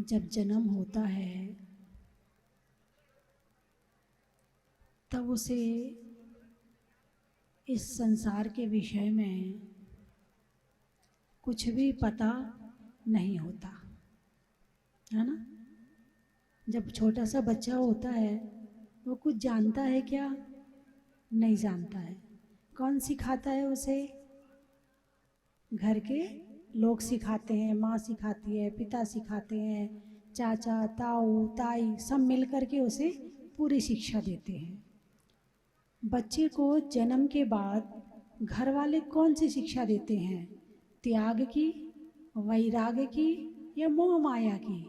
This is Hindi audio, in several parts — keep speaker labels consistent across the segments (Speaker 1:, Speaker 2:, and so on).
Speaker 1: जब जन्म होता है तब उसे इस संसार के विषय में कुछ भी पता नहीं होता है ना। जब छोटा सा बच्चा होता है वो कुछ जानता है क्या? नहीं जानता है। कौन सिखाता है उसे? घर के लोग सिखाते हैं, माँ सिखाती है, पिता सिखाते हैं, चाचा ताऊ ताई सब मिल कर के उसे पूरी शिक्षा देते हैं। बच्चे को जन्म के बाद घर वाले कौन सी शिक्षा देते हैं? त्याग की, वैराग्य की या मोह माया की?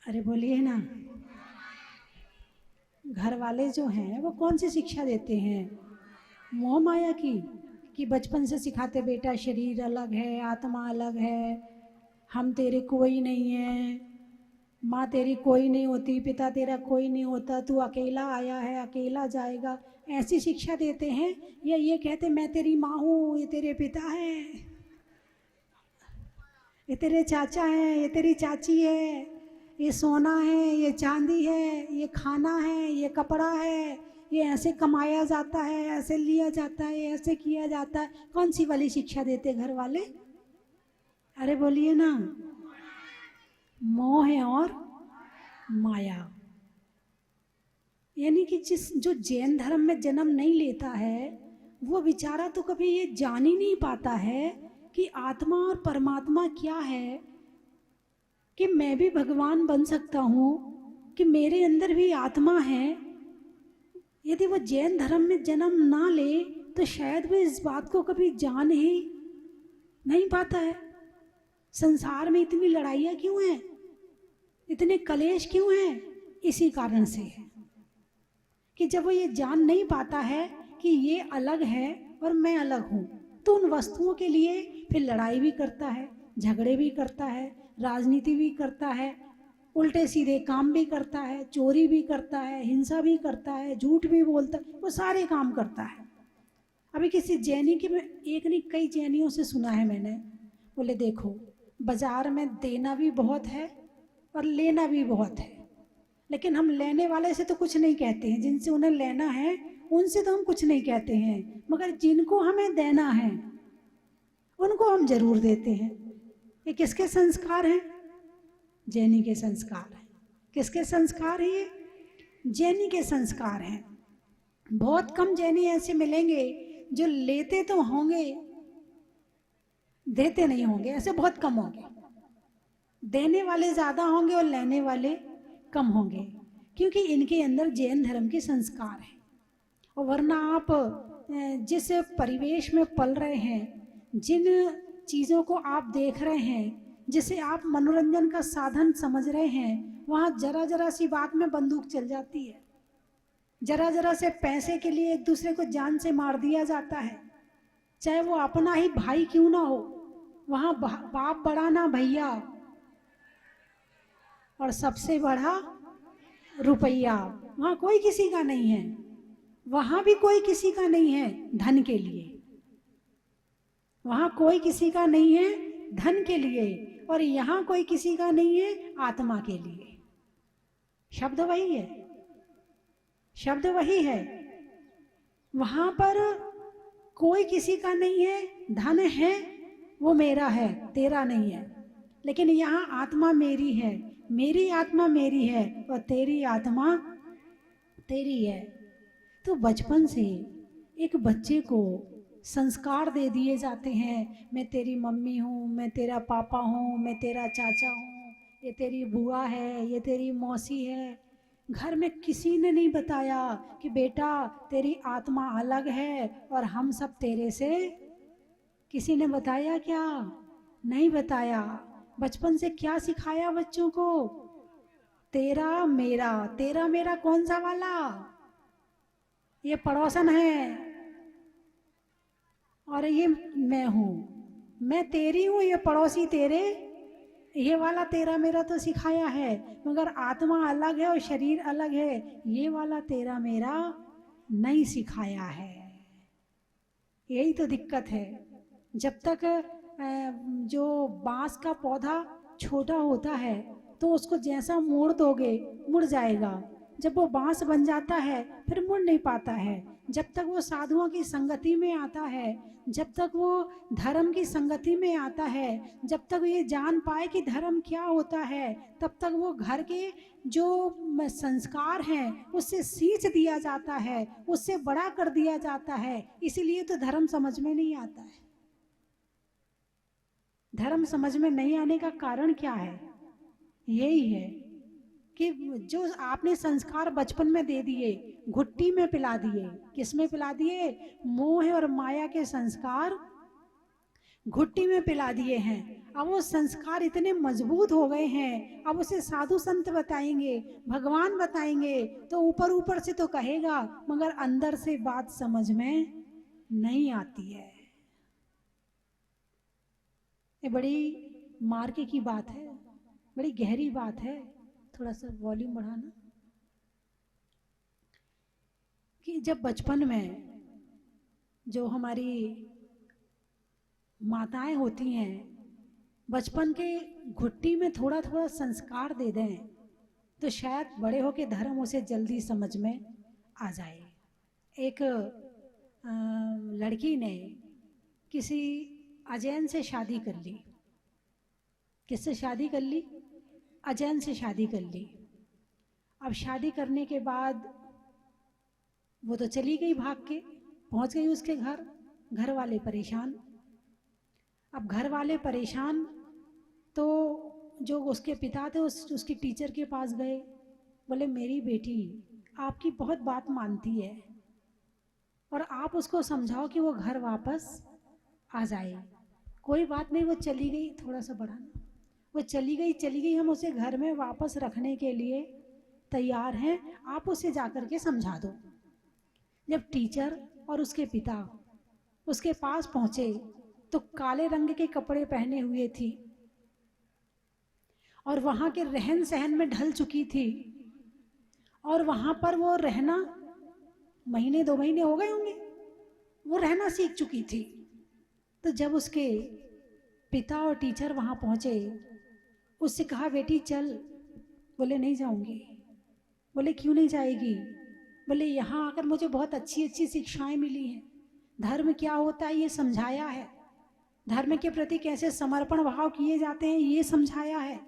Speaker 1: अरे बोलिए ना। घर वाले जो हैं वो कौन सी शिक्षा देते हैं? मोह माया की। कि बचपन से सिखाते बेटा शरीर अलग है, आत्मा अलग है, हम तेरे कोई नहीं है, माँ तेरी कोई नहीं होती, पिता तेरा कोई नहीं होता, तू अकेला आया है, अकेला जाएगा। ऐसी शिक्षा देते हैं या ये कहते मैं तेरी माँ हूँ, ये तेरे पिता है, ये तेरे चाचा है, ये तेरी चाची है, ये सोना है, ये चांदी है, ये खाना है, ये कपड़ा है, ये ऐसे कमाया जाता है, ऐसे लिया जाता है, ऐसे किया जाता है। कौन सी वाली शिक्षा देते घर वाले? अरे बोलिए ना। मोह है और माया। यानी कि जो जैन धर्म में जन्म नहीं लेता है वो बेचारा तो कभी ये जान ही नहीं पाता है कि आत्मा और परमात्मा क्या है, कि मैं भी भगवान बन सकता हूँ, कि मेरे अंदर भी आत्मा है। यदि वो जैन धर्म में जन्म ना ले तो शायद वो इस बात को कभी जान ही नहीं पाता है। संसार में इतनी लड़ाइयाँ क्यों हैं, इतने कलेश क्यों हैं? इसी कारण से है कि जब वो ये जान नहीं पाता है कि ये अलग है और मैं अलग हूँ, तो उन वस्तुओं के लिए फिर लड़ाई भी करता है, झगड़े भी करता है, राजनीति भी करता है, उल्टे सीधे काम भी करता है, चोरी भी करता है, हिंसा भी करता है, झूठ भी बोलता है, वो सारे काम करता है। अभी किसी जैनी के, मैं एक नहीं कई जैनियों से सुना है मैंने, बोले देखो बाजार में देना भी बहुत है और लेना भी बहुत है, लेकिन हम लेने वाले से तो कुछ नहीं कहते हैं, जिनसे उन्हें लेना है उनसे तो हम कुछ नहीं कहते हैं, मगर जिनको हमें देना है उनको हम जरूर देते हैं। ये किसके संस्कार हैं? जैनी के संस्कार हैं। किसके संस्कार हैं ये? जैनी के संस्कार हैं। बहुत कम जैनी ऐसे मिलेंगे जो लेते तो होंगे, देते नहीं होंगे, ऐसे बहुत कम होंगे। देने वाले ज़्यादा होंगे और लेने वाले कम होंगे, क्योंकि इनके अंदर जैन धर्म के संस्कार हैं। और वरना आप जिस परिवेश में पल रहे हैं, जिन चीज़ों को आप देख रहे हैं, जिसे आप मनोरंजन का साधन समझ रहे हैं, वहाँ जरा जरा सी बात में बंदूक चल जाती है, जरा जरा से पैसे के लिए एक दूसरे को जान से मार दिया जाता है, चाहे वो अपना ही भाई क्यों ना हो। वहाँ बाप बड़ा ना भैया, और सबसे बड़ा रुपया। वहाँ कोई किसी का नहीं है, वहाँ भी कोई किसी का नहीं है धन के लिए, वहाँ कोई किसी का नहीं है धन के लिए, और यहाँ कोई किसी का नहीं है आत्मा के लिए। शब्द वही है, शब्द वही है। वहाँ पर कोई किसी का नहीं है, धन है वो मेरा है, तेरा नहीं है। लेकिन यहाँ आत्मा मेरी है, मेरी आत्मा मेरी है, और तेरी आत्मा तेरी है। तो बचपन से एक बच्चे को संस्कार दे दिए जाते हैं, मैं तेरी मम्मी हूँ, मैं तेरा पापा हूँ, मैं तेरा चाचा हूँ, ये तेरी बुआ है, ये तेरी मौसी है। घर में किसी ने नहीं बताया कि बेटा तेरी आत्मा अलग है और हम सब तेरे से। किसी ने बताया क्या? नहीं बताया। बचपन से क्या सिखाया बच्चों को? तेरा मेरा। तेरा मेरा कौन सा वाला? ये पड़ोसन है और ये मैं हूँ, मैं तेरी हूँ, ये पड़ोसी तेरे। ये वाला तेरा मेरा तो सिखाया है, मगर आत्मा अलग है और शरीर अलग है, ये वाला तेरा मेरा नहीं सिखाया है। यही तो दिक्कत है। जब तक जो बांस का पौधा छोटा होता है तो उसको जैसा मोड़ दोगे मुड़ जाएगा। जब वो बांस बन जाता है फिर मुड़ नहीं पाता है। जब तक वो साधुओं की संगति में आता है, जब तक वो धर्म की संगति में आता है, जब तक ये जान पाए कि धर्म क्या होता है, तब तक वो घर के जो संस्कार हैं उससे सींच दिया जाता है, उससे बड़ा कर दिया जाता है। इसीलिए तो धर्म समझ में नहीं आता है। धर्म समझ में नहीं आने का कारण क्या है? यही है कि जो आपने संस्कार बचपन में दे दिए, घुट्टी में पिला दिए। किस में पिला दिए? मोह और माया के संस्कार घुट्टी में पिला दिए हैं। अब वो संस्कार इतने मजबूत हो गए हैं, अब उसे साधु संत बताएंगे, भगवान बताएंगे तो ऊपर ऊपर से तो कहेगा, मगर अंदर से बात समझ में नहीं आती है। ये बड़ी मार्के की बात है, बड़ी गहरी बात है। थोड़ा सा वॉल्यूम बढ़ाना। कि जब बचपन में जो हमारी माताएं होती हैं, बचपन के घुट्टी में थोड़ा थोड़ा संस्कार दे दें तो शायद बड़े होके धर्म उसे जल्दी समझ में आ जाए। एक लड़की ने किसी अजैन से शादी कर ली। किससे शादी कर ली? अजैन से शादी कर ली। अब शादी करने के बाद वो तो चली गई, भाग के पहुंच गई उसके घर। घर वाले परेशान। अब घर वाले परेशान तो जो उसके पिता थे उसकी टीचर के पास गए। बोले मेरी बेटी आपकी बहुत बात मानती है और आप उसको समझाओ कि वो घर वापस आ जाए। कोई बात नहीं, वो चली गई। थोड़ा सा बढ़ाना। वो चली गई, हम उसे घर में वापस रखने के लिए तैयार हैं, आप उसे जाकर के समझा दो। जब टीचर और उसके पिता उसके पास पहुंचे तो काले रंग के कपड़े पहने हुए थी और वहां के रहन सहन में ढल चुकी थी और वहां पर वो रहना, महीने 2 महीने हो गए होंगे, वो रहना सीख चुकी थी। तो जब उसके पिता और टीचर वहां पहुंचे, उससे कहा बेटी चल। बोले नहीं जाऊंगी। बोले क्यों नहीं जाएगी? बोले यहाँ आकर मुझे बहुत अच्छी अच्छी शिक्षाएं मिली हैं। धर्म क्या होता है ये समझाया है, धर्म के प्रति कैसे समर्पण भाव किए जाते हैं ये समझाया है,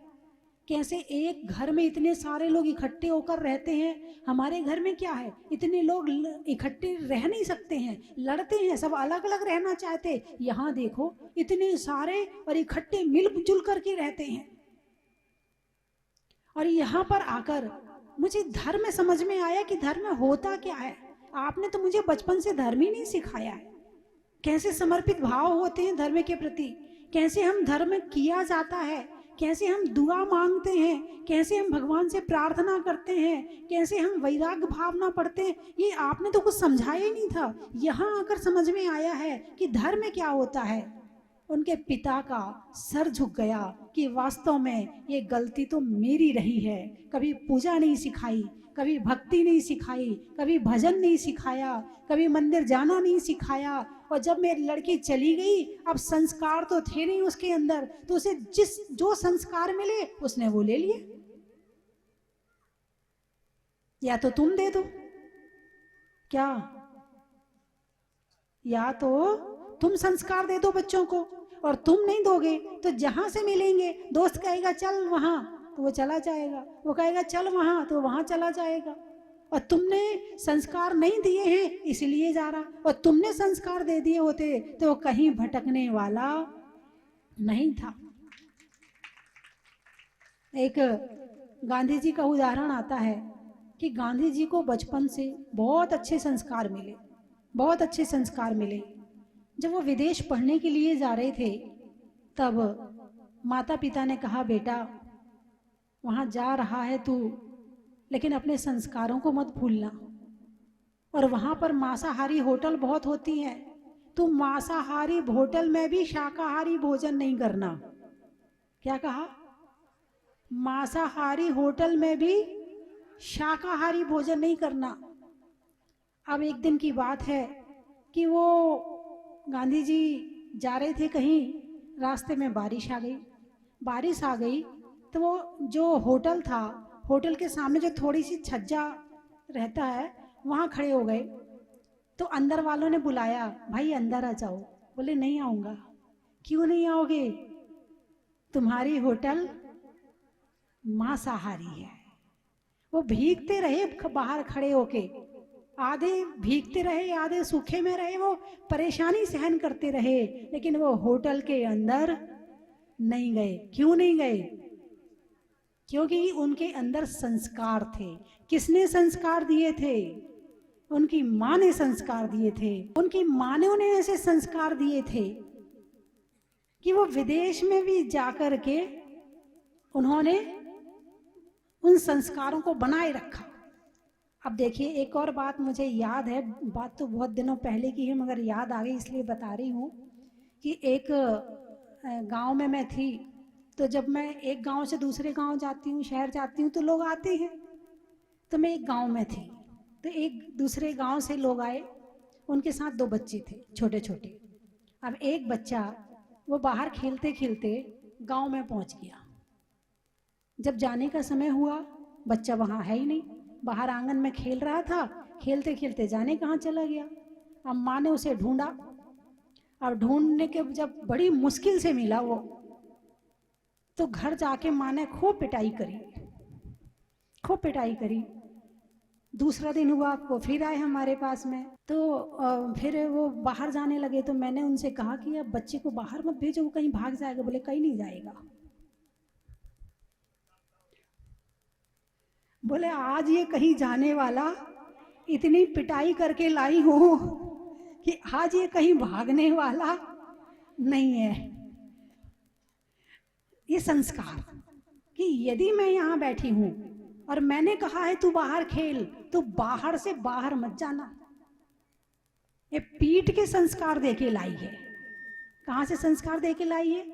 Speaker 1: कैसे एक घर में इतने सारे लोग इकट्ठे होकर रहते हैं। हमारे घर में क्या है, इतने लोग इकट्ठे रह नहीं सकते हैं, लड़ते हैं, सब अलग अलग रहना चाहते। यहाँ देखो इतने सारे और इकट्ठे मिलजुल करके रहते हैं। और यहाँ पर आकर मुझे धर्म समझ में आया कि धर्म होता क्या है। आपने तो मुझे बचपन से धर्म ही नहीं सिखाया है। कैसे समर्पित भाव होते हैं धर्म के प्रति, कैसे हम धर्म किया जाता है, कैसे हम दुआ मांगते हैं, कैसे हम भगवान से प्रार्थना करते हैं, कैसे हम वैराग्य भावना पढ़ते हैं, ये आपने तो कुछ समझाया ही नहीं था। यहाँ आकर समझ में आया है कि धर्म क्या होता है। उनके पिता का सर झुक गया कि वास्तव में ये गलती तो मेरी रही है। कभी पूजा नहीं सिखाई, कभी भक्ति नहीं सिखाई, कभी भजन नहीं सिखाया, कभी मंदिर जाना नहीं सिखाया। और जब मेरी लड़की चली गई, अब संस्कार तो थे नहीं उसके अंदर, तो उसे जो संस्कार मिले उसने वो ले लिए। या तो तुम दे दो, क्या? या तो तुम संस्कार दे दो बच्चों को, और तुम नहीं दोगे तो जहां से मिलेंगे, दोस्त कहेगा चल वहां तो वो चला जाएगा, वो कहेगा चल वहां तो वहां चला जाएगा। और तुमने संस्कार नहीं दिए हैं इसलिए जा रहा, और तुमने संस्कार दे दिए होते तो वो कहीं भटकने वाला नहीं था। एक गांधी जी का उदाहरण आता है कि गांधी जी को बचपन से बहुत अच्छे संस्कार मिले, बहुत अच्छे संस्कार मिले। जब वो विदेश पढ़ने के लिए जा रहे थे तब माता पिता ने कहा बेटा वहाँ जा रहा है तू, लेकिन अपने संस्कारों को मत भूलना, और वहाँ पर मांसाहारी होटल बहुत होती हैं, तू मांसाहारी होटल में भी शाकाहारी भोजन नहीं करना। क्या कहा? मांसाहारी होटल में भी शाकाहारी भोजन नहीं करना। अब एक दिन की बात है कि वो गांधी जी जा रहे थे कहीं रास्ते में बारिश आ गई। बारिश आ गई तो वो जो होटल था, होटल के सामने जो थोड़ी सी छज्जा रहता है, वहाँ खड़े हो गए। तो अंदर वालों ने बुलाया, भाई अंदर आ जाओ। बोले नहीं आऊँगा। क्यों नहीं आओगे? तुम्हारी होटल मांसाहारी है। वो भीगते रहे बाहर खड़े होके, आधे भीगते रहे आधे सूखे में रहे, वो परेशानी सहन करते रहे, लेकिन वो होटल के अंदर नहीं गए। क्यों नहीं गए? क्योंकि उनके अंदर संस्कार थे। किसने संस्कार दिए थे? उनकी माँ ने संस्कार दिए थे। उनकी माँ ने उन्हें ऐसे संस्कार दिए थे कि वो विदेश में भी जाकर के उन्होंने उन संस्कारों को बनाए रखा। अब देखिए, एक और बात मुझे याद है, बात तो बहुत दिनों पहले की है मगर याद आ गई इसलिए बता रही हूँ कि एक गांव में मैं थी। तो जब मैं एक गांव से दूसरे गांव जाती हूँ, शहर जाती हूँ, तो लोग आते हैं। तो मैं एक गांव में थी, तो एक दूसरे गांव से लोग आए, उनके साथ 2 बच्चे थे छोटे छोटे। अब एक बच्चा वो बाहर खेलते खेलते गांव में पहुंच गया। जब जाने का समय हुआ, बच्चा वहाँ है ही नहीं, बाहर आंगन में खेल रहा था, खेलते खेलते जाने कहाँ चला गया। अब माँ ने उसे ढूंढा। अब ढूंढने के जब बड़ी मुश्किल से मिला वो, तो घर जाके माँ ने खूब पिटाई करी, खूब पिटाई करी। दूसरा दिन हुआ, वो फिर आए हमारे पास में। तो फिर वो बाहर जाने लगे। तो मैंने उनसे कहा कि अब बच्चे को बाहर मत भेजो, वो कहीं भाग जाएगा। बोले कहीं नहीं जाएगा। बोले आज ये कहीं जाने वाला, इतनी पिटाई करके लाई हूं कि आज ये कहीं भागने वाला नहीं है। ये संस्कार कि यदि मैं यहाँ बैठी हूं और मैंने कहा है तू बाहर खेल, तो बाहर से बाहर मत जाना। ये पीठ के संस्कार देके लाई है। कहाँ से संस्कार देके लाई है?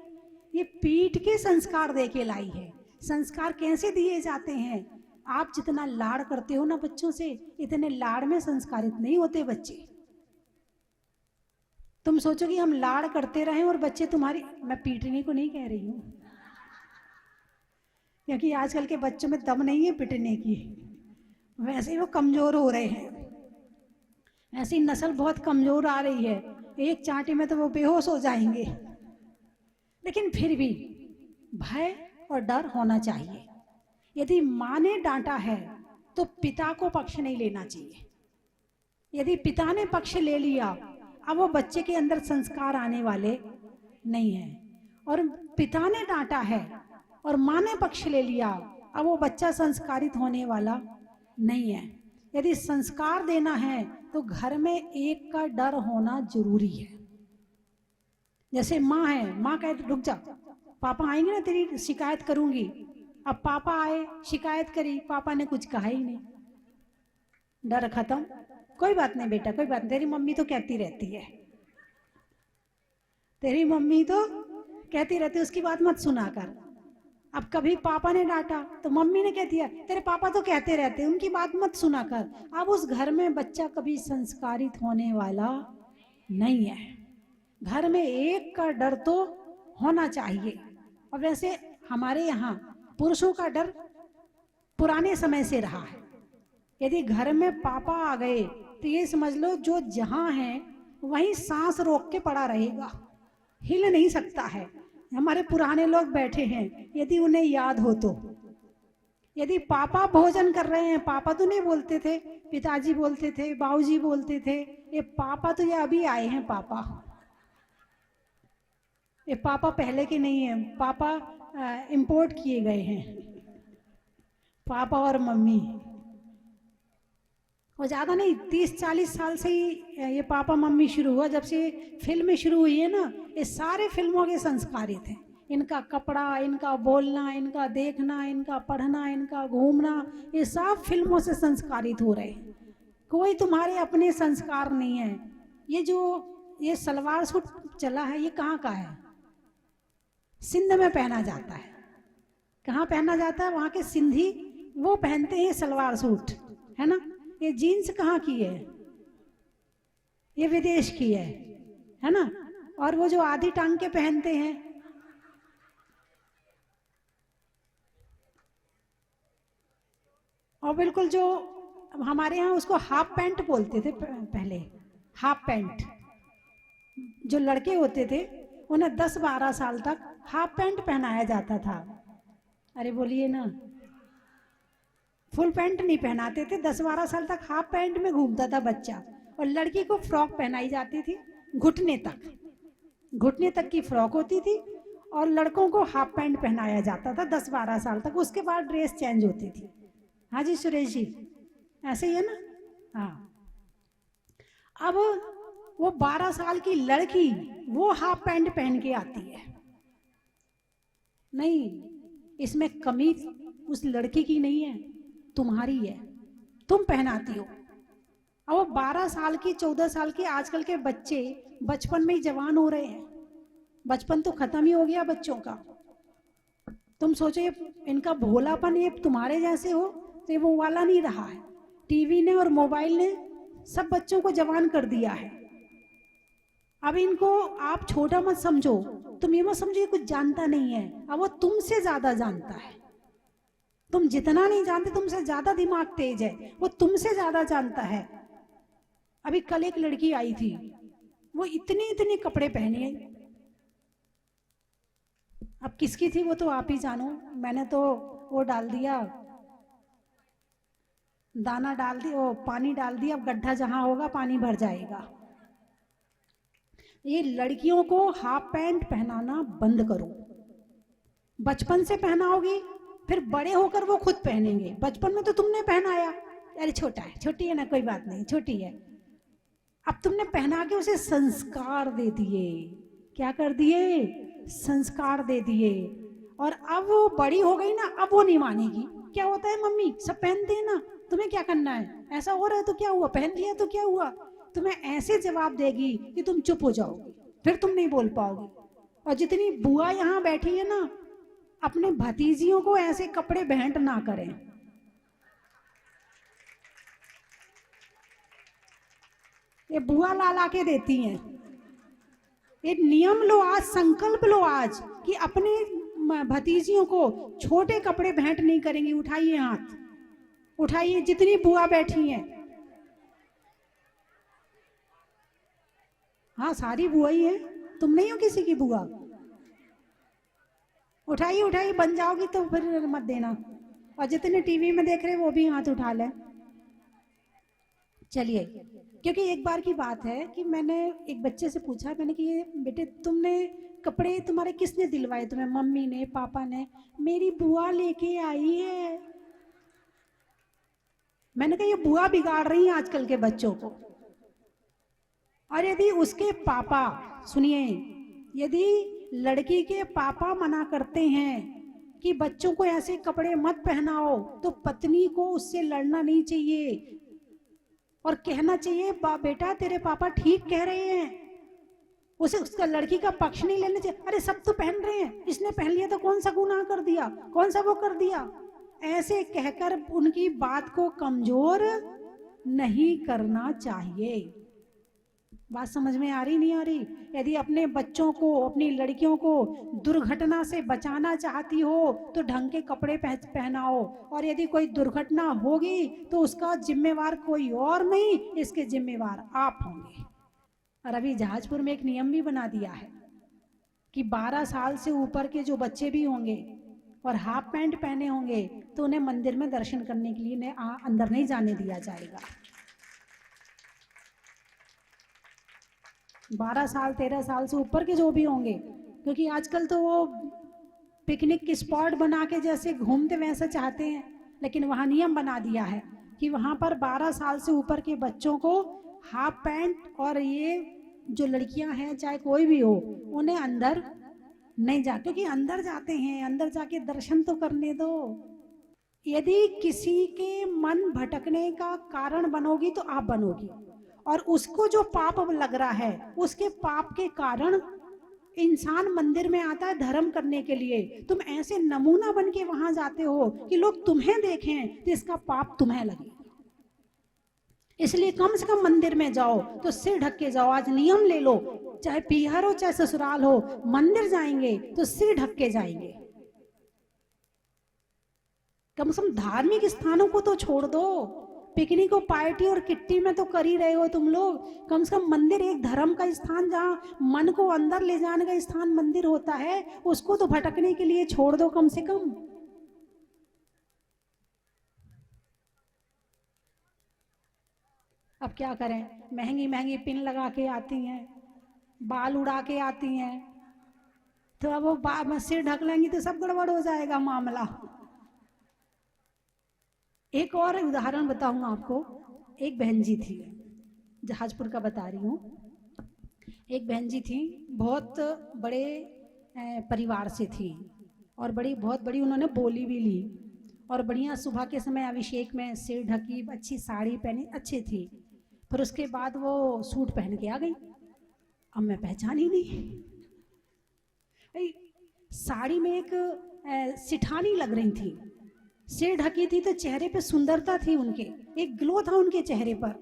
Speaker 1: ये पीठ के संस्कार देके लाई है। संस्कार कैसे दिए जाते हैं? आप जितना लाड़ करते हो ना बच्चों से, इतने लाड़ में संस्कारित नहीं होते बच्चे। तुम सोचो कि हम लाड़ करते रहें और बच्चे तुम्हारी, मैं पीटने को नहीं कह रही हूं, क्योंकि आजकल के बच्चों में दम नहीं है पिटने की, वैसे ही वो कमजोर हो रहे हैं। ऐसी नस्ल बहुत कमजोर आ रही है, एक चांटे में तो वो बेहोश हो जाएंगे। लेकिन फिर भी भय और डर होना चाहिए। यदि माँ ने डांटा है तो पिता को पक्ष नहीं लेना चाहिए। यदि पिता ने पक्ष ले लिया, अब वो बच्चे के अंदर संस्कार आने वाले नहीं है। और पिता ने डांटा है और माँ ने पक्ष ले लिया, अब वो बच्चा संस्कारित होने वाला नहीं है। यदि संस्कार देना है तो घर में एक का डर होना जरूरी है। जैसे माँ है, माँ कहती रुक जा, पापा आएंगे ना तेरी शिकायत करूंगी। अब पापा आए, शिकायत करी, पापा ने कुछ कहा ही नहीं, डर खत्म। कोई बात नहीं बेटा, कोई बात नहीं, तेरी मम्मी तो कहती रहती है, तेरी मम्मी तो कहती रहती है, उसकी बात मत सुना कर। अब कभी पापा ने डांटा तो मम्मी ने कह दिया तेरे पापा तो कहते रहते, उनकी बात मत सुना कर। अब उस घर में बच्चा कभी संस्कारित होने वाला नहीं है। घर में एक का डर तो होना चाहिए। और वैसे हमारे यहाँ पुरुषों का डर पुराने समय से रहा है। यदि घर में पापा आ गए तो ये समझ लो जो जहां है वहीं सांस रोक के पड़ा रहेगा, हिल नहीं सकता है। हमारे पुराने लोग बैठे हैं, यदि उन्हें याद हो तो, यदि पापा भोजन कर रहे हैं, पापा तो नहीं बोलते थे, पिताजी बोलते थे, बाबूजी बोलते थे, ये पापा तो ये अभी आए हैं, पापा ये पापा पहले के नहीं है, पापा इंपोर्ट किए गए हैं, पापा और मम्मी। और ज़्यादा नहीं, 30-40 साल से ही ये पापा मम्मी शुरू हुआ। जब से फिल्में शुरू हुई है ना, ये सारे फिल्मों के संस्कारित हैं। इनका कपड़ा, इनका बोलना, इनका देखना, इनका पढ़ना, इनका घूमना, ये सब फिल्मों से संस्कारित हो रहे हैं। कोई तुम्हारे अपने संस्कार नहीं है। ये जो ये सलवार सूट चला है, ये कहाँ का है? सिंध में पहना जाता है। कहाँ पहना जाता है? वहाँ के सिंधी वो पहनते हैं सलवार सूट, है ना। ये जीन्स कहाँ की है? ये विदेश की है ना। और वो जो आधी टांग के पहनते हैं, और बिल्कुल जो हमारे यहाँ उसको हाफ पैंट बोलते थे पहले, हाफ पैंट। जो लड़के होते थे उन्हें 10-12 साल तक हाफ पैंट पहनाया जाता था। अरे बोलिए ना, फुल पैंट नहीं पहनाते थे, 10-12 साल तक हाफ पैंट में घूमता था बच्चा। और लड़की को फ्रॉक पहनाई जाती थी घुटने तक, घुटने तक की फ्रॉक होती थी। और लड़कों को हाफ पैंट पहनाया जाता था 10-12 साल तक, उसके बाद ड्रेस चेंज होती थी। हाँ जी सुरेश जी, ऐसे ही है ना। हाँ, अब वो 12 साल की लड़की वो हाफ पैंट पहन के आती है। नहीं, इसमें कमी उस लड़की की नहीं है, तुम्हारी है, तुम पहनाती हो। अब वो 12 साल की, 14 साल की, आजकल के बच्चे बचपन में ही जवान हो रहे हैं। बचपन तो खत्म ही हो गया बच्चों का। तुम सोचो इनका भोलापन ये तुम्हारे जैसे हो तो ये वो वाला नहीं रहा है। टीवी ने और मोबाइल ने सब बच्चों को जवान कर दिया है। अब इनको आप छोटा मत समझो, तुम ये मत समझो ये कुछ जानता नहीं है। अब वो तुमसे ज्यादा जानता है। तुम जितना नहीं जानते, तुमसे ज्यादा दिमाग तेज है, वो तुमसे ज्यादा जानता है। अभी कल एक लड़की आई थी, वो इतने इतने कपड़े पहने हैं। अब किसकी थी वो तो आप ही जानो। मैंने तो वो डाल दिया, दाना डाल दिया, वो पानी डाल दिया। अब गड्ढा जहां होगा पानी भर जाएगा। ये लड़कियों को हाफ पैंट पहनाना बंद करो। बचपन से पहनाओगी, फिर बड़े होकर वो खुद पहनेंगे। बचपन में तो तुमने पहनाया, अरे छोटा है, छोटी है ना, कोई बात नहीं, छोटी है। अब तुमने पहना के उसे संस्कार दे दिए। क्या कर दिए? संस्कार दे दिए। और अब वो बड़ी हो गई ना, अब वो नहीं मानेगी। क्या होता है मम्मी, सब पहनते हैं ना, तुम्हें क्या करना है? ऐसा हो रहा है तो क्या हुआ, पहन लिया तो क्या हुआ? तुम्हें ऐसे जवाब देगी कि तुम चुप हो जाओगी, फिर तुम नहीं बोल पाओगी। और जितनी बुआ यहाँ बैठी है ना, अपने भतीजियों को ऐसे कपड़े भेंट ना करें। ये बुआ ला ला के देती हैं। एक नियम लो आज, संकल्प लो आज कि अपने भतीजियों को छोटे कपड़े भेंट नहीं करेंगी। उठाइए हाथ, उठाइए जितनी बुआ बैठी हैं। हाँ, सारी बुआ ही है, तुम नहीं हो किसी की बुआ। उठाइए उठाइए, बन जाओगी तो फिर मत देना। और जितने टीवी में देख रहे हैं वो भी हाथ उठा लें। चलिए, क्योंकि एक बार की बात है कि मैंने एक बच्चे से पूछा, मैंने कि ये बेटे तुमने कपड़े तुम्हारे किसने दिलवाए तुम्हें? मम्मी ने, पापा ने? मेरी बुआ लेके आई है। मैंने कहा ये बुआ बिगाड़ रही है आजकल के बच्चों को। और यदि उसके पापा, सुनिए, यदि लड़की के पापा मना करते हैं कि बच्चों को ऐसे कपड़े मत पहनाओ, तो पत्नी को उससे लड़ना नहीं चाहिए और कहना चाहिए बेटा तेरे पापा ठीक कह रहे हैं। उसे उसका लड़की का पक्ष नहीं लेना चाहिए। अरे सब तो पहन रहे हैं, इसने पहन लिया तो कौन सा गुनाह कर दिया, कौन सा वो कर दिया। ऐसे कहकर उनकी बात को कमजोर नहीं करना चाहिए। बात समझ में आ रही नहीं आ रही? यदि अपने बच्चों को, अपनी लड़कियों को दुर्घटना से बचाना चाहती हो तो ढंग के कपड़े पहनाओ। और यदि कोई दुर्घटना होगी तो उसका जिम्मेवार कोई और नहीं, इसके जिम्मेवार आप होंगे। और अभी जहाजपुर में एक नियम भी बना दिया है कि 12 साल से ऊपर के जो बच्चे भी होंगे और हाफ पैंट पहने होंगे तो उन्हें मंदिर में दर्शन करने के लिए अंदर नहीं जाने दिया जाएगा। 12 साल 13 साल से ऊपर के जो भी होंगे, क्योंकि आजकल तो वो पिकनिक की स्पॉट बना के जैसे घूमते वैसा चाहते हैं, लेकिन वहाँ नियम बना दिया है कि वहाँ पर 12 साल से ऊपर के बच्चों को हाफ पैंट, और ये जो लड़कियां हैं चाहे कोई भी हो, उन्हें अंदर नहीं जा, क्योंकि अंदर जाते हैं, अंदर जाके दर्शन तो करने दो। यदि किसी के मन भटकने का कारण बनोगी तो आप बनोगी, और उसको जो पाप लग रहा है उसके पाप के कारण इंसान मंदिर में आता है धर्म करने के लिए। तुम ऐसे नमूना बन के वहां जाते हो कि लोग तुम्हें देखें तो इसका पाप तुम्हें लगे। इसलिए कम से कम मंदिर में जाओ तो सिर ढक के जाओ। आज नियम ले लो, चाहे पीहर हो चाहे ससुराल हो, मंदिर जाएंगे तो सिर ढक के जाएंगे। कम से कम धार्मिक स्थानों को तो छोड़ दो, पिकनिक और पार्टी और किट्टी में तो कर ही रहे हो तुम लोग। कम से कम मंदिर, एक धर्म का स्थान जहाँ मन को अंदर ले जाने का स्थान मंदिर होता है, उसको तो भटकने के लिए छोड़ दो कम से कम। अब क्या करें, महंगी महंगी पिन लगा के आती हैं, बाल उड़ा के आती हैं, तो अब वो सिर ढक लेंगी तो सब गड़बड़ हो जाएगा मामला। एक और उदाहरण बताऊंगा आपको। एक बहन जी थी, जहाजपुर का बता रही हूँ। एक बहन जी थी, बहुत बड़े परिवार से थी और बहुत बड़ी उन्होंने बोली भी ली और बढ़िया सुबह के समय अभिषेक में सिर ढकी, अच्छी साड़ी पहनी, अच्छी थी। फिर उसके बाद वो सूट पहन के आ गई। अब मैं पहचानी नहीं, साड़ी में एक सिठानी लग रही थी, सिर ढकी थी तो चेहरे पे सुंदरता थी उनके, एक ग्लो था उनके चेहरे पर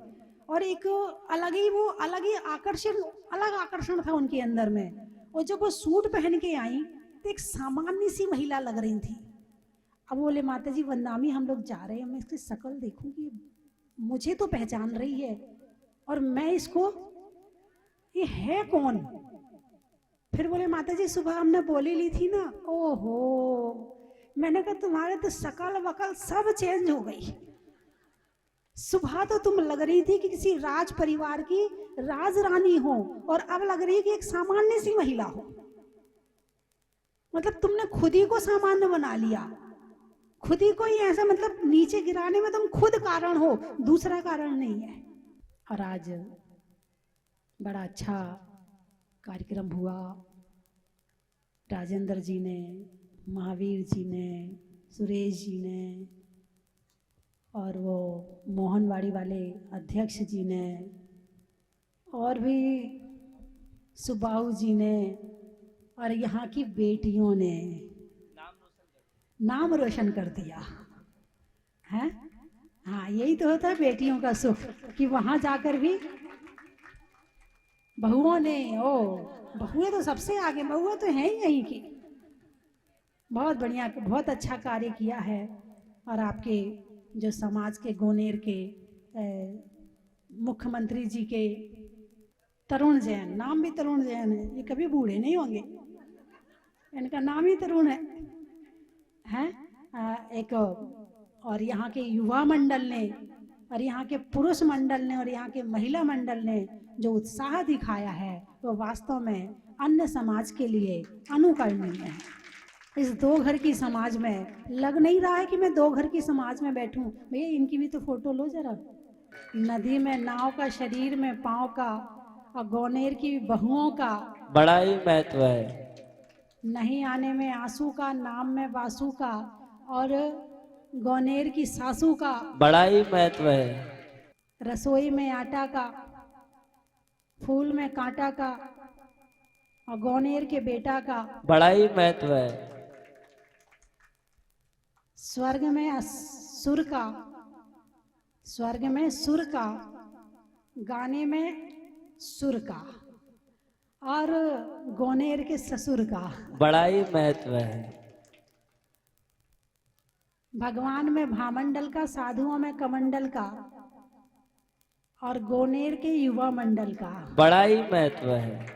Speaker 1: और एक अलग ही आकर्षण था उनके अंदर में। और जब वो सूट पहन के आई तो एक सामान्य सी महिला लग रही थी। अब बोले माता जी वंदामी, हम लोग जा रहे हैं, मैं इसकी शक्ल देखूंगी, मुझे तो पहचान रही है और मैं इसको, ये है कौन? फिर बोले माता जी सुबह हमने बोली ली थी ना। ओहो, मैंने कहा तुम्हारे तो शकल वकल सब चेंज हो गई। सुबह तो तुम लग रही थी कि किसी राज परिवार की राज रानी हो और अब लग रही है कि एक सामान्य सी महिला हो। मतलब तुमने खुद ही को सामान्य बना लिया, खुद ही को ही ऐसा, मतलब नीचे गिराने में तुम खुद कारण हो, दूसरा कारण नहीं है। और आज बड़ा अच्छा कार्यक्रम हुआ। राजेंद्र जी ने, महावीर जी ने, सुरेश जी ने और वो मोहनवाड़ी वाले अध्यक्ष जी ने और भी सुबाहू जी ने और यहाँ की बेटियों ने नाम रोशन कर दिया है। हाँ, यही तो होता है बेटियों का सुख कि वहाँ जाकर भी बहुओं ने, बहुएं तो सबसे आगे, बहुएं तो हैं ही यहीं की। बहुत बढ़िया, बहुत अच्छा कार्य किया है। और आपके जो समाज के गोनेर के मुख्यमंत्री जी के तरुण जैन, नाम भी तरुण जैन है, ये कभी बूढ़े नहीं होंगे, इनका नाम ही तरुण है। एक और यहाँ के युवा मंडल ने और यहाँ के पुरुष मंडल ने और यहाँ के महिला मंडल ने जो उत्साह दिखाया है वो वास्तव में अन्य समाज के लिए अनुकरणीय है। इस दो घर की समाज में लग नहीं रहा है कि मैं दो घर की समाज में बैठूं। भैया इनकी भी तो फोटो लो जरा। नदी में नाव का, शरीर में पांव का और गौनेर की बहुओं का
Speaker 2: बड़ा ही महत्व है।
Speaker 1: नहीं आने में आंसू का, नाम में बासु का और गौनेर की सासू का
Speaker 2: बड़ा ही महत्व है।
Speaker 1: रसोई में आटा का, फूल में कांटा का और गौनेर के बेटा का
Speaker 2: बड़ा ही महत्व है।
Speaker 1: स्वर्ग में सुर का, स्वर्ग में सुर का, गाने में सुर का और गौनेर के ससुर का
Speaker 2: बड़ा ही महत्व है।
Speaker 1: भगवान में भामंडल का, साधुओं में कमंडल का और गौनेर के युवा मंडल का
Speaker 2: बड़ा ही महत्व है।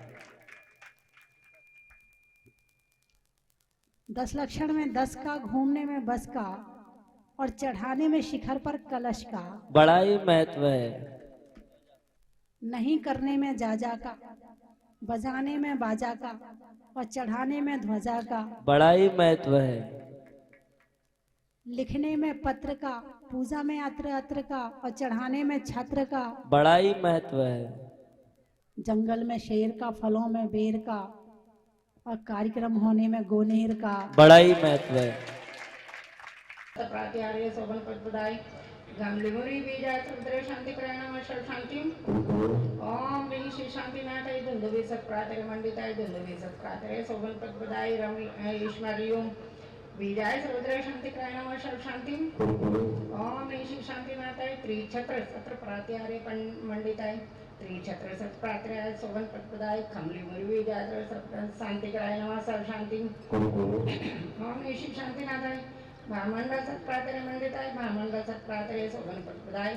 Speaker 1: 10 लक्षण में 10 का, घूमने में बस का और चढ़ाने में शिखर पर कलश का
Speaker 2: बड़ा ही महत्व है।
Speaker 1: नहीं करने में जाजा का, बजाने में बाजा का और चढ़ाने में ध्वजा का
Speaker 2: बड़ा ही महत्व है।
Speaker 1: लिखने में पत्र का, पूजा में अत्र अत्र का और चढ़ाने में छत्र का
Speaker 2: बड़ा ही महत्व है।
Speaker 1: जंगल में शेर का, फलों में बेर का और कार्यक्रम होने में गोनेर का
Speaker 2: बड़ा ही महत्व है।
Speaker 3: प्रात्यार्य शोभन पदपदाय गामलिमुरी बीजाय रुद्र शांति प्राणाम सर्व शांति ओम ह्रीं श्री शांतिनाथाय धुंधवे सत्प्रातरे मंडिताय धुंधवे सत्प्रातरे शोभन पदपदाय राम ईश्वरियों बीजाय रुद्र शांति प्राणाम सर्व शांति ओम ह्रीं श्री शांतिनाथाय त्रिछत्र सत्र प्रात्यार्य मंडिताय त्रिछत्र सत्प्रातरे शोभन पदपदाय खमलिमुरी बीजाय शांति प्राणाम सर्व शांति ओम ह्रीं श्री शांतिनाथाय महामंडल सत्प्रातरे मंडिताय महामंडल सत्प्रातरे शोभनप्रदाय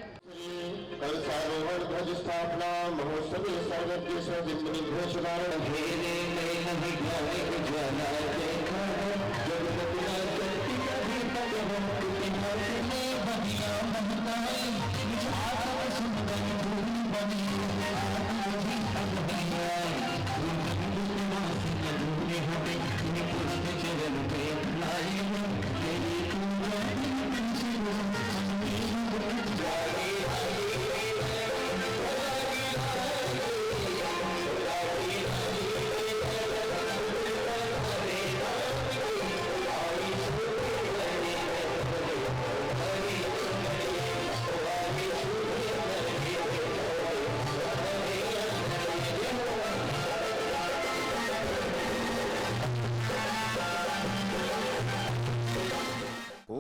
Speaker 4: कलशारोहण ध्वज स्थापना महोत्सव सर्वज्ञ स्वदिम्नि घोषणा घेरे में नहीं ज्ञाने को ज्वाला देखा जगत ना चलती कभी तक हम तुम्हारे में बनिया महताई विचार सुंदर धूल बनी आदि तक नहीं आई हमें निपुण चरण पे लाई मेरी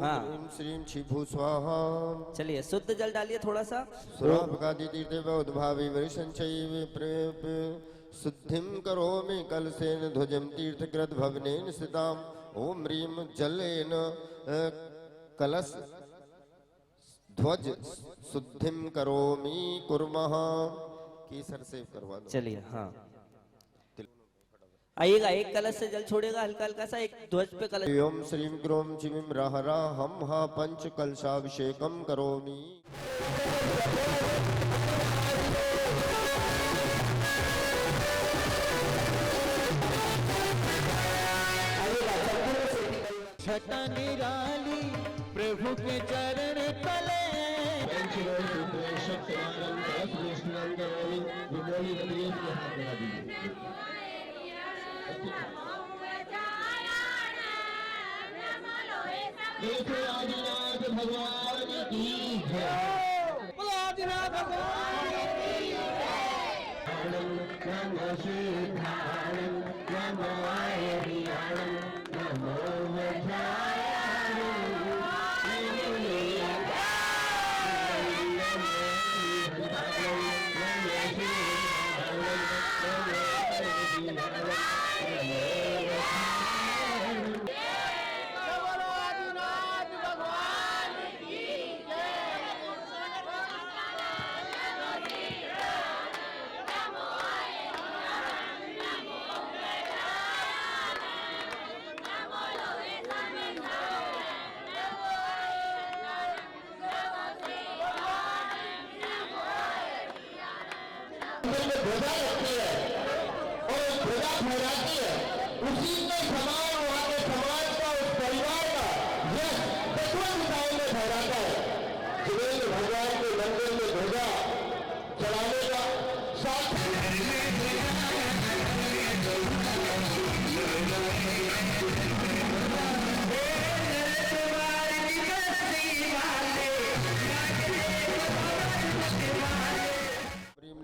Speaker 2: हाँ।
Speaker 4: ओम श्रीम शिभु स्वाहा
Speaker 2: चलिए शुद्ध जल डालिए थोड़ा सा।
Speaker 4: सुरापकादि तीर्थ उद्भावी वरिसंचैव प्रेप शुद्धिं करोमि कलसेन ध्वजं तीर्थकृत भवनेन स्थिताम् ओम ह्रीं जलेन कलश ध्वज शुद्धिं करोमि कुर्मः। केसर से करवा दो।
Speaker 2: चलिए हाँ आइएगा, एक कलश से जल छोड़ेगा हल्का हल्का सा, एक ध्वज पे कलश।
Speaker 4: ओम श्रीं ग्रोम चिमिं रहरा हम हा पंच कलशाभिषेकं करोमि।
Speaker 5: छटा निराली प्रभु के चरण तले
Speaker 4: आदिनाथ भगवान की जय।
Speaker 5: आदिनाथ भगवान
Speaker 4: नमो सिद्धाणं नमो आयर्याणं नमो ध्वजा रखती है और ध्वजा फहराती है, उसी के समान वहां के समाज का उस परिवार का यश दसवें दिशाओं में फहराता है। सुरेंद्र भगवान के मंदिर में ध्वजा चढ़ाने का साथ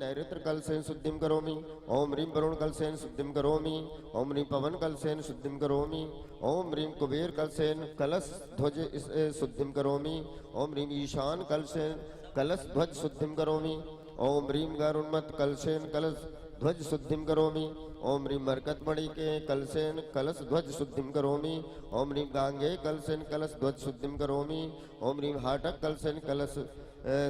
Speaker 4: नैऋत्र कलसेन शुद्धिं करोमि ओम ह्रीं वरुण कलसेन शुद्धिं करोमि ओम ह्रीं पवन कलसेन शुद्धिं करोमि ओम ह्रीं कुबेर कलसेन कलश ध्वज शुद्धिं करोमि ओम ह्रीं ईशान कलसेन कलश ध्वज शुद्धिं करोमि ओम ह्रीं गरुण्मत कलसेन कलश ध्वज शुद्धिं करोमि ओम ह्रीं मरकतमणि के कलसेन कलश ध्वज शुद्धिं करोमि ओम ह्रीं गांगे कलसेन कलश ध्वज शुद्धिं करोमि ओम ह्रीं हाटक कलसेन कलश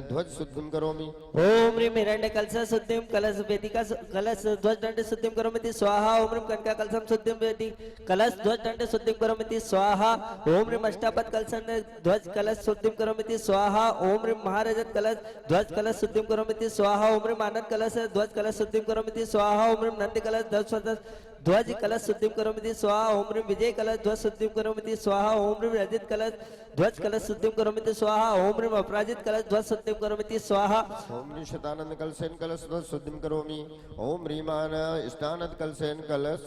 Speaker 4: ध्वज शुद्धिं करोमि
Speaker 2: ओम ह्रीं हिरण्य कलश शुद्धिं कलश वेदिका कलश ध्वज दंड शुद्धिं करोमि स्वाहा। ओम ह्रीं कनका कलशं शुद्धिं वेदि कलश ध्वज दंड शुद्धिं करोमि स्वाहा। ओम ह्रीं अष्टापद कलशं ध्वज कलश शुद्धिं करोमि स्वाहा। ओम ह्रीं महारजत कलश ध्वज कलश शुद्धिं करोमि स्वाहा। ओम ह्रीं आनंद कलश ध्वज कलश शुद्धिं करोमि स्वाहा। ओम ह्रीं नंद कलश ध्वज कलश शुद्धिं करोमि स्वाहा। ओम ह्रीं विजय कलश ध्वज शुद्धिं करोमि स्वाहा। ओम ह्रीं रजित कलश ध्वज कलश शुद्धिं करोमि स्वाहा। ओम ह्रीं अपराजित कलश ध्वज शुद्धिं करोमि स्वाहा।
Speaker 4: ओम ह्रीं शतानंद कलसेन कलश ध्वज शुद्धिं करोमि ओम ह्रीं मान इष्टानंद कलसेन कलश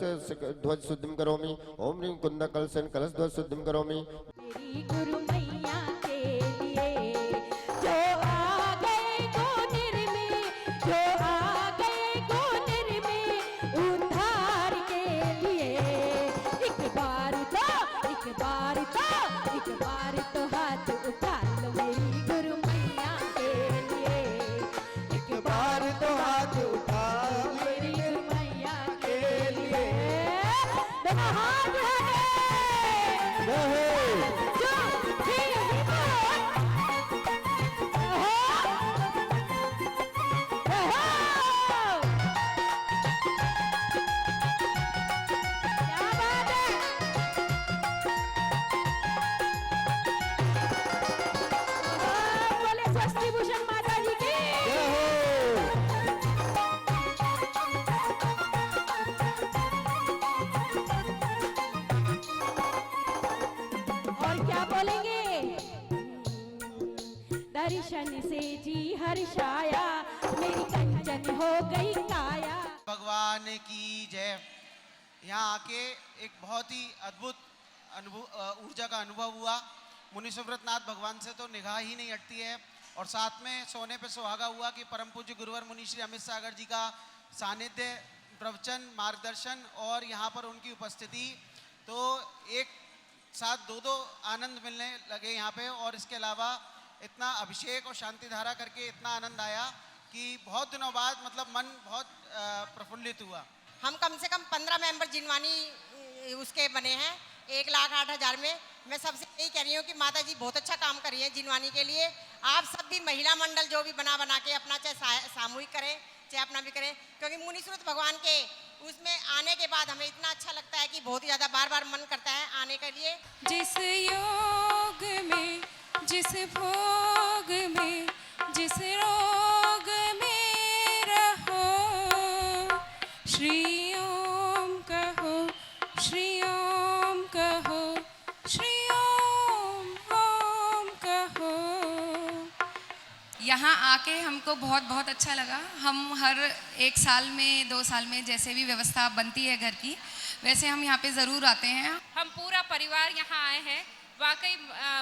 Speaker 4: ध्वज शुद्धिं करोमि ओम ह्रीं कुंद कलसेन कलश ध्वज शुद्धिं करोमि।
Speaker 6: मेरी गुरु मैया के लिए जो आ गए कोनेर में, जो आ गए कोनेर में उद्धार के लिए एक बार तो हाथ उठा लो मेरी गुरु मैया के लिए। एक बार तो हाथ उठा मेरी गुरु मैया के लिए। दोनों हाथ उठाए। बरसाया, मेरी कंचन हो गई काया।
Speaker 7: भगवान की जय। यहाँ आके एक बहुत ही अद्भुत ऊर्जा का अनुभव हुआ। मुनि सुव्रतनाथ भगवान से तो निगाह ही नहीं हटती है, और साथ में सोने पे सुहागा हुआ कि परम पूज्य गुरुवर मुनि श्री अमित सागर जी का सानिध्य, प्रवचन, मार्गदर्शन और यहाँ पर उनकी उपस्थिति, तो एक साथ दो आनंद मिलने लगे यहाँ पे। और इसके अलावा इतना अभिषेक और शांति धारा करके इतना आनंद आया कि बहुत दिनों बाद मतलब मन बहुत प्रफुल्लित हुआ।
Speaker 8: हम कम से कम 15 मेंबर जिनवानी उसके बने हैं 1,08,000 में। मैं सबसे यही कह रही हूँ कि माता जी बहुत अच्छा काम कर रही है जिनवानी के लिए। आप सब भी महिला मंडल जो भी बना के अपना चाहे सामूहिक करें चाहे अपना भी करें, क्योंकि मुनि सुरत भगवान के उसमें आने के बाद हमें इतना अच्छा लगता है कि बहुत ही ज़्यादा बार मन करता है आने के लिए।
Speaker 6: जिस योग में, जिस भोग में, जिस रोग में रहो, श्री ओम कहो, श्री ओम कहो, श्री ओम कहो।
Speaker 9: यहाँ आके हमको बहुत अच्छा लगा। हम हर 1 साल में 2 साल में जैसे भी व्यवस्था बनती है घर की, वैसे हम यहाँ पे ज़रूर आते हैं।
Speaker 10: हम पूरा परिवार यहाँ आए हैं। वाकई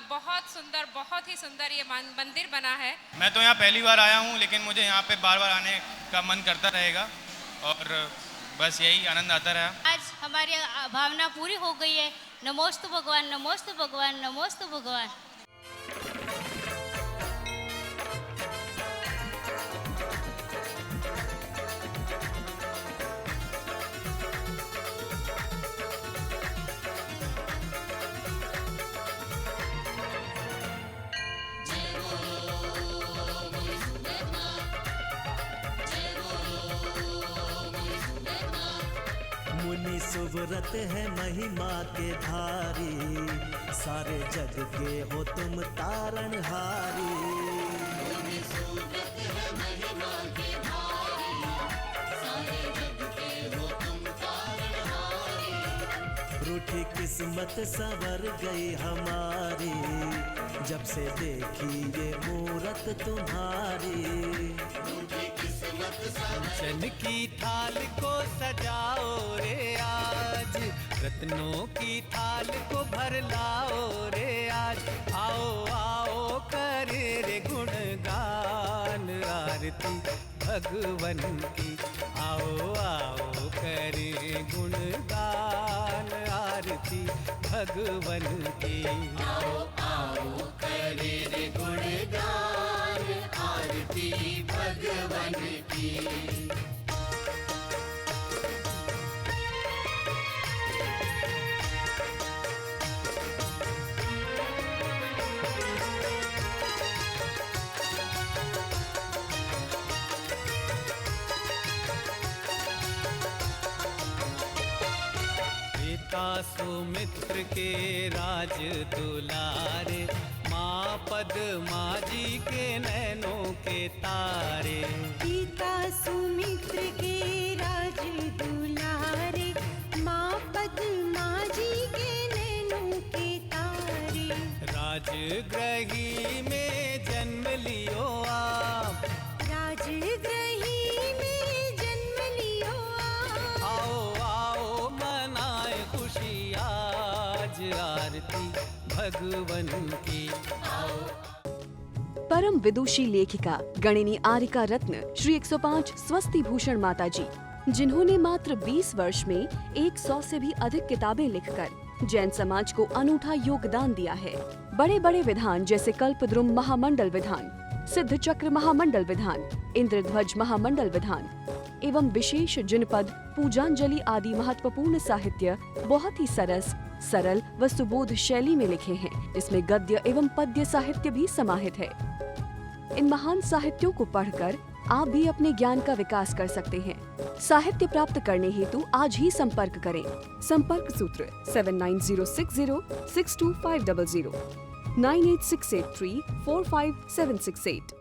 Speaker 10: बहुत ही सुंदर ये मंदिर बना है।
Speaker 11: मैं तो यहाँ पहली बार आया हूँ, लेकिन मुझे यहाँ पे बार आने का मन करता रहेगा और बस यही आनंद आता रहा।
Speaker 12: आज हमारी भावना पूरी हो गई है। नमोस्तु भगवान, नमोस्तु भगवान, नमोस्तु भगवान।
Speaker 5: मुनि सुव्रत है महिमा के धारी, सारे जग के हो तुम तारणहारी। मुनि सुव्रत है महिमा के धारी, सारे जग के हो तुम तारणहारी। रूठी किस्मत संवर गई हमारी, जब से देखी ये मूरत तुम्हारी। रूठी किस्मत कंचन की थाल को सजाओ रे आज, रत्नों की थाल को भर लाओ रे आज। आओ आओ करे रे गुणगान आरती भगवन की। आओ आओ करे गुणगान आरती भगवन की। आओ आओ करे रे गुणगान आरती भगवन की। सुमित्र के राज दुलारे, माँ पद्मा जी के नैनों के तारे।
Speaker 6: पिता सुमित्र के राज दुलारे, माँ पद्मा जी के नैनों के तारे।
Speaker 5: राजगृही में जन्म लियो आप,
Speaker 6: राजगृही में जन्म लियो आप।
Speaker 5: आओ आओ मनाए खुशी आज आरती भगवन की।
Speaker 13: परम विदुषी लेखिका गणिनी आरिका रत्न श्री 105 स्वस्ति भूषण माता जी, जिन्होंने मात्र 20 वर्ष में 100 से भी अधिक किताबें लिखकर जैन समाज को अनूठा योगदान दिया है। बड़े बड़े विधान जैसे कल्पद्रुम महामंडल विधान, सिद्ध चक्र महामंडल विधान, इंद्रध्वज महामंडल विधान एवं विशेष जिनपद, पूजांजलि आदि महत्वपूर्ण साहित्य बहुत ही सरल व सुबोध शैली में लिखे हैं, जिसमें गद्य एवं पद्य साहित्य भी समाहित है। इन महान साहित्यों को पढ़कर आप भी अपने ज्ञान का विकास कर सकते हैं। साहित्य प्राप्त करने हेतु आज ही संपर्क करें। संपर्क सूत्र 7906062500 98683 45768।